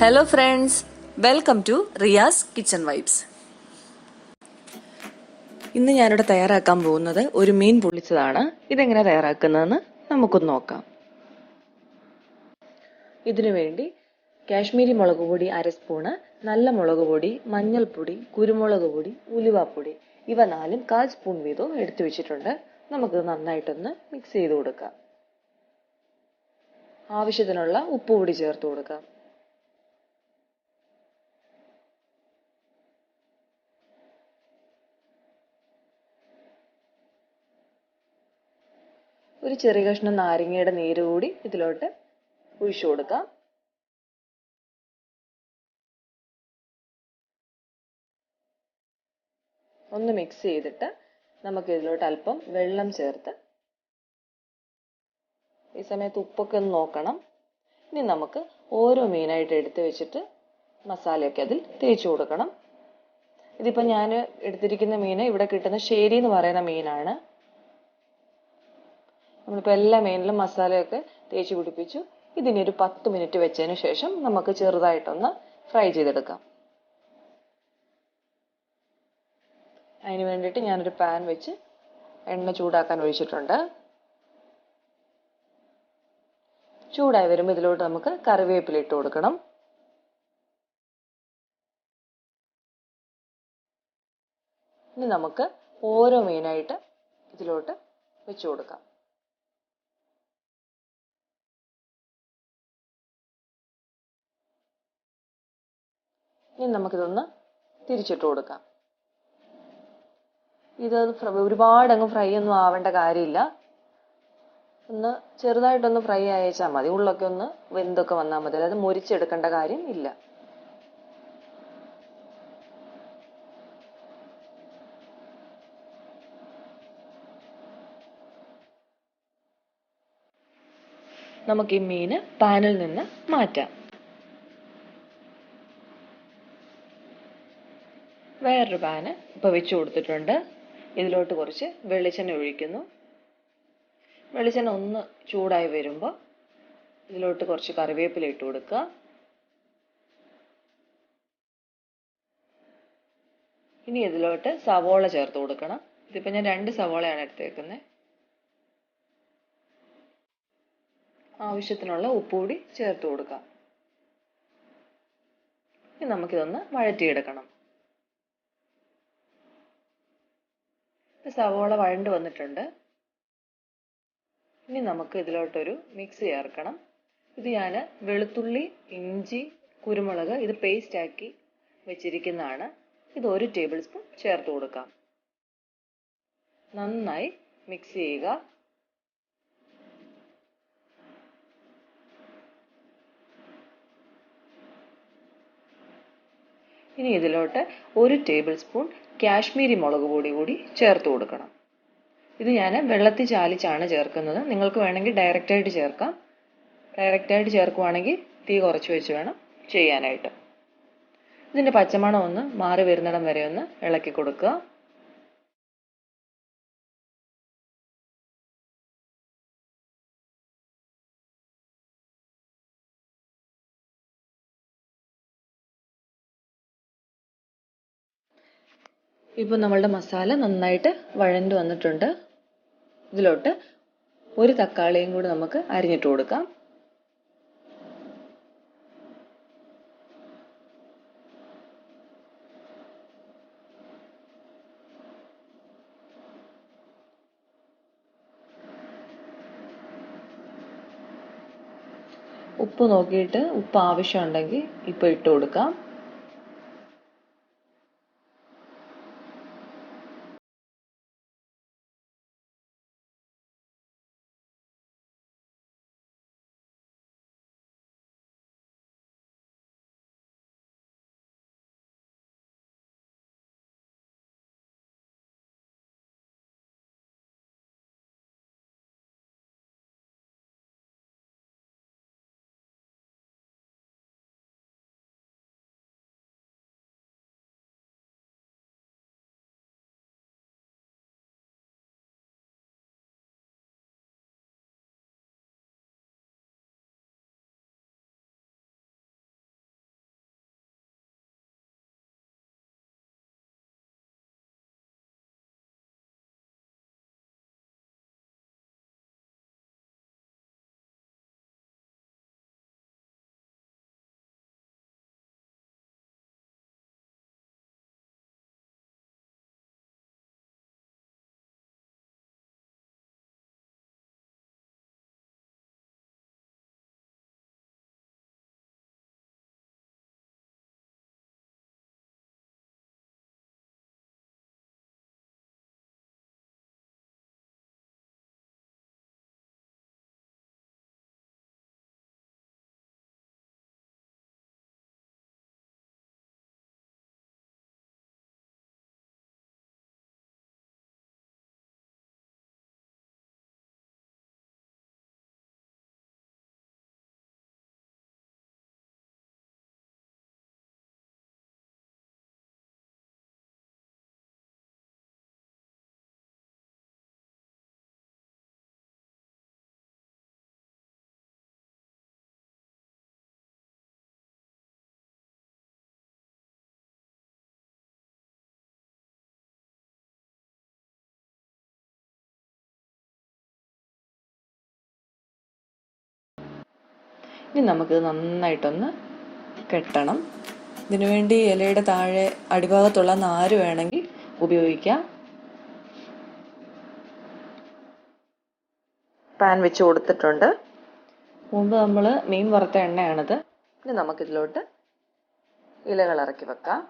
Hello friends, welcome to Riya's Kitchen Vibes. ഇന്ന് ഞാനിവിടെ തയ്യാറാക്കാൻ പോകുന്നത് ഒരു മീൻ പൊള്ളിച്ചതാണ്. ഇതെങ്ങനെ തയ്യാറാക്കുന്നതെന്ന് നമുക്കൊന്ന് നോക്കാം. ഇതിനു വേണ്ടി കാശ്മീരി മുളക് പൊടി 1/2 സ്പൂണ്, നല്ല മുളക് പൊടി, മഞ്ഞൾപ്പൊടി, കുരുമുളക് പൊടി, ഉലുവാപ്പൊടി ഇവ 4 1/4 സ്പൂൺ വീതവും എടുത്തു വെച്ചിട്ടുണ്ട്. നമുക്ക് നന്നായിട്ടൊന്ന് മിക്സ് ചെയ്ത് കൊടുക്കാം. ആവശ്യത്തിനുള്ള ഉപ്പ് കൂടി ചേർത്ത് കൊടുക്കാം. ഒരു ചെറിയ കഷ്ണം നാരങ്ങയുടെ നീര് കൂടി ഇതിലോട്ട് ഒഴിച്ചു കൊടുക്കാം. ഒന്ന് മിക്സ് ചെയ്തിട്ട് നമുക്ക് ഇതിലോട്ട് അല്പം വെള്ളം ചേർത്ത് ഈ സമയത്ത് ഉപ്പൊക്കെ ഒന്ന് നോക്കണം. ഇനി നമുക്ക് ഓരോ മീനായിട്ട് എടുത്ത് വെച്ചിട്ട് മസാലയൊക്കെ അതിൽ തേച്ച് കൊടുക്കണം. ഇതിപ്പോൾ ഞാൻ എടുത്തിരിക്കുന്ന മീൻ ഇവിടെ കിട്ടുന്ന ശേരി എന്ന് പറയുന്ന മീനാണ്. നമ്മളിപ്പോൾ എല്ലാ മീനിലും മസാലയൊക്കെ തേച്ച് പിടിപ്പിച്ചു. ഇതിനി ഒരു 10 മിനിറ്റ് വെച്ചതിന് ശേഷം നമുക്ക് ചെറുതായിട്ടൊന്ന് ഫ്രൈ ചെയ്തെടുക്കാം. അതിന് വേണ്ടിയിട്ട് ഞാനൊരു പാൻ വെച്ച് എണ്ണ ചൂടാക്കാൻ ഒഴിച്ചിട്ടുണ്ട്. ചൂടായി വരുമ്പോൾ ഇതിലോട്ട് നമുക്ക് കറിവേപ്പില ഇട്ട് കൊടുക്കണം. ഇനി നമുക്ക് ഓരോ മീനായിട്ട് ഇതിലോട്ട് വെച്ച് കൊടുക്കാം. ഇനി നമുക്കിതൊന്ന് തിരിച്ചിട്ട് കൊടുക്കാം. ഇത് ഒരുപാട് അങ്ങ് ഫ്രൈ ഒന്നും ആവേണ്ട കാര്യമില്ല. ഒന്ന് ചെറുതായിട്ടൊന്ന് ഫ്രൈ അയച്ചാൽ മതി. ഉള്ളൊക്കെ ഒന്ന് വെന്തൊക്കെ വന്നാൽ മതി. അതായത് മൊരിച്ചെടുക്കേണ്ട കാര്യം ഇല്ല. നമുക്ക് ഈ മീന് പാനിൽ നിന്ന് മാറ്റാം. വേറൊരു പാന് ഇപ്പോൾ വെച്ച് കൊടുത്തിട്ടുണ്ട്. ഇതിലോട്ട് കുറച്ച് വെളിച്ചെണ്ണ ഒഴിക്കുന്നു. വെളിച്ചെണ്ണ ഒന്ന് ചൂടായി വരുമ്പോൾ ഇതിലോട്ട് കുറച്ച് കറിവേപ്പില ഇട്ട് കൊടുക്കുക. ഇനി ഇതിലോട്ട് സവോള ചേർത്ത് കൊടുക്കണം. ഇതിപ്പോൾ ഞാൻ 2 സവോളയാണ് എടുത്തേക്കുന്നത്. ആവശ്യത്തിനുള്ള ഉപ്പ് കൂടി ചേർത്ത് കൊടുക്കാം. ഇനി നമുക്കിതൊന്ന് വഴറ്റിയെടുക്കണം. സവോള വഴണ്ട് വന്നിട്ടുണ്ട്. ഇനി നമുക്ക് ഇതിലോട്ടൊരു മിക്സ് ചേർക്കണം. ഇത് ഞാൻ വെളുത്തുള്ളി, ഇഞ്ചി, കുരുമുളക് ഇത് പേസ്റ്റ് ആക്കി വെച്ചിരിക്കുന്നതാണ്. ഇത് 1 ടേബിൾ സ്പൂൺ ചേർത്ത് കൊടുക്കാം. നന്നായി മിക്സ് ചെയ്യുക. ഇനി ഇതിലോട്ട് 1 ടേബിൾ സ്പൂൺ കാശ്മീരി മുളക് പൊടി കൂടി ചേർത്ത് കൊടുക്കണം. ഇത് ഞാൻ വെള്ളത്തിൽ ചാലിച്ചാണ് ചേർക്കുന്നത്. നിങ്ങൾക്ക് വേണമെങ്കിൽ ഡയറക്റ്റായിട്ട് ചേർക്കാം. ഡയറക്റ്റായിട്ട് ചേർക്കുവാണെങ്കിൽ തീ കുറച്ച് വെച്ച് വേണം ചെയ്യാനായിട്ട്. ഇതിൻ്റെ പച്ചമണം ഒന്ന് മാറി വരുന്നിടം വരെ ഒന്ന് ഇളക്കി കൊടുക്കുക. ഇപ്പോൾ നമ്മളുടെ മസാല നന്നായിട്ട് വഴണ്ട് വന്നിട്ടുണ്ട്. ഇതിലോട്ട് 1 തക്കാളിയും കൂടി നമുക്ക് അരിഞ്ഞിട്ട് കൊടുക്കാം. ഉപ്പ് നോക്കിയിട്ട് ഉപ്പ് ആവശ്യമുണ്ടെങ്കിൽ ഇപ്പോൾ ഇട്ട് കൊടുക്കാം. ഇനി നമുക്കിത് നന്നായിട്ടൊന്ന് കെട്ടണം. ഇതിനുവേണ്ടി ഇലയുടെ താഴെ അടിഭാഗത്തുള്ള നാര് വേണമെങ്കിൽ ഉപയോഗിക്കാം. പാൻ വെച്ച് കൊടുത്തിട്ടുണ്ട്. മുമ്പ് നമ്മൾ മീൻ വറുത്ത എണ്ണയാണിത്. ഇനി നമുക്കിതിലോട്ട് ഇലകൾ ഇറക്കി വെക്കാം.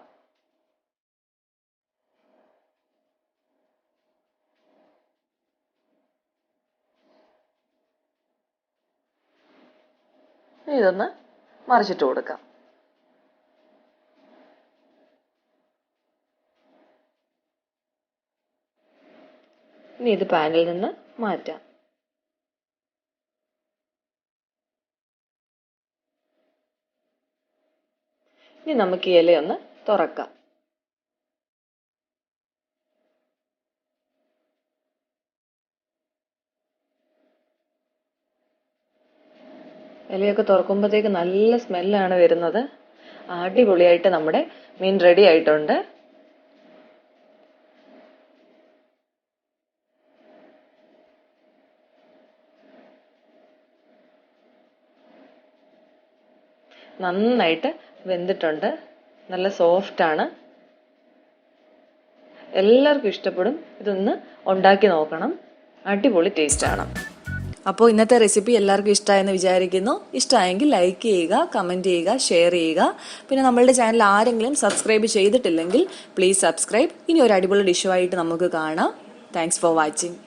ഇതൊന്ന് മറിച്ചിട്ട് കൊടുക്കാം. ഇനി ഇത് പാനിൽ നിന്ന് മാറ്റാം. ഇനി നമുക്ക് ഈ ഇലയൊന്ന് തുറക്കാം. ഇലയൊക്കെ തുറക്കുമ്പോഴത്തേക്ക് നല്ല സ്മെല്ലാണ് വരുന്നത്. അടിപൊളിയായിട്ട് നമ്മുടെ മീൻ റെഡി ആയിട്ടുണ്ട്. നന്നായിട്ട് വെന്തിട്ടുണ്ട്. നല്ല സോഫ്റ്റാണ്. എല്ലാവർക്കും ഇഷ്ടപ്പെടും. ഇതൊന്ന് ഉണ്ടാക്കി നോക്കണം. അടിപൊളി ടേസ്റ്റാണ്. അപ്പോൾ ഇന്നത്തെ റെസിപ്പി എല്ലാവർക്കും ഇഷ്ടമായെന്ന് വിചാരിക്കുന്നു. ഇഷ്ടമായെങ്കിൽ ലൈക്ക് ചെയ്യുക, കമൻറ്റ് ചെയ്യുക, ഷെയർ ചെയ്യുക. പിന്നെ നമ്മളുടെ ചാനൽ ആരെങ്കിലും സബ്സ്ക്രൈബ് ചെയ്തിട്ടില്ലെങ്കിൽ പ്ലീസ് സബ്സ്ക്രൈബ്. ഇനി ഒരു അടിപൊളി ഡിഷുമായിട്ട് നമുക്ക് കാണാം. Thanks for watching.